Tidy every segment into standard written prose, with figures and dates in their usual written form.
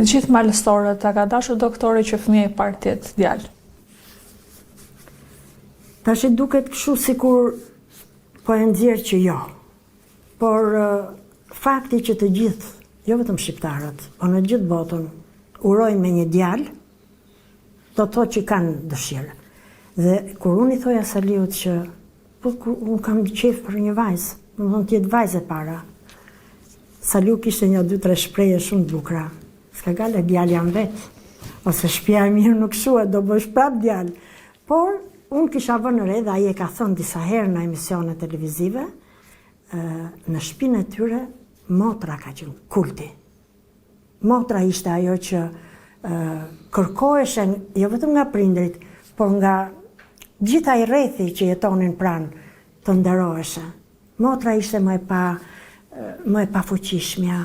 të gjithë malëstorët, a ka dashur doktori që fëmija i parë të jetë djalë? Tash duket kështu sikur po e nxjerr që jo. Por fakti që të gjithë, jo vetëm shqiptarët, po në gjithë botën, urojnë me një djalë, do të thotë që kanë dëshirë. Dhe kur unë i thoja Saliut që unë kam qef për një vajzë, më thonë t'jetë vajzë e para. Saliu kishte 2-3 shpreje shumë bukra. S'ka gale djalë jam vetë, ose shtëpia e mirë nuk shuhet, do bësh prap djalë. Por unë kisha vënë re dhe ai e ka thënë disa herë në emisione televizive, në shtëpinë e tyre motra ka qenë kulti. Motra ishte ajo që kërkoheshen jo vetëm nga prindrit, por nga gjitha i rrethi që jetonin pranë të nderoheshe. Motra ishte më e pafuqishmja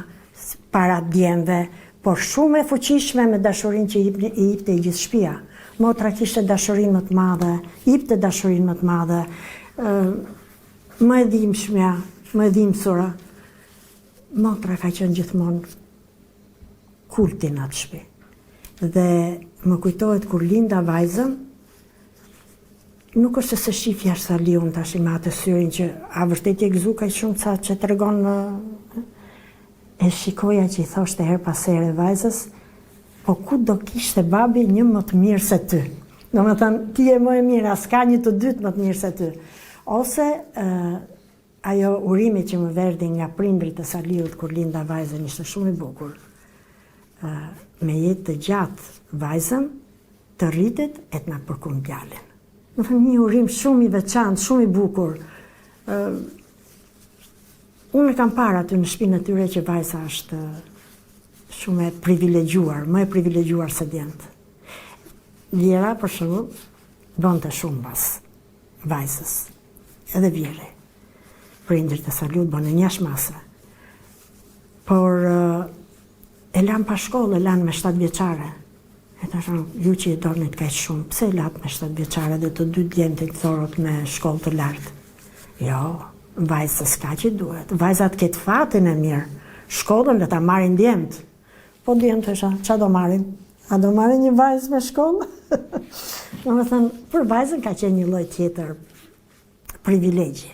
para djemve, por shumë e fuqishme me dashurinë që i jepte i gjithë shtëpia. Motra kishte dashurinë më të madhe, jepte dashurinë më të madhe, më e dhimbshmja, më e dhimbsura. Motra ka qenë gjithmonë kulti në atë shtëpi. Dhe më kujtohet kur linda vajzën, nuk është se shifja Saliun tash me atë syrin që a vërtet e gëzu kaq shumë sa që tregon e shikoja që i thoshte her pas here vajzës, po ku do kishte babi një më të mirë se ty. Domethënë ti je më e mirë, as ka një të dytë më të mirë se ty. Ose ajo urimi që më verdi nga prindrit e Saliut kur linda vajzën ishte shumë i bukur. Me jetë të gjatë vajzën, të rritet e të na përkun djalin. Më thënë një urim shumë i veçantë, shumë i bukur. Unë e kam parë aty në shtëpinë e tyre që vajza është shumë e privilegjuar, më e privilegjuar se djemtë. Vjera, për shembull, donte shumë pas vajzës, edhe Vjeri. Prindrit e Saliut bënë njashmase. Por e lanë pa shkollë, e lanë me 7 vjeçare. E të shumë, ju që i dornit kaq shumë, pse e latë me 7 vjeçare dhe të 2 djemtë i thorot me shkollë të lartë? Jo, vajzës ka që duhet. Vajzat ketë fatin e mirë. Shkollën dhe ta marrin djemtë. Po djemtë isha, qa do marrin? A do marrin një vajzë me shkollë? Në më thënë, për vajzën ka qenë një lloj tjetër privilegji.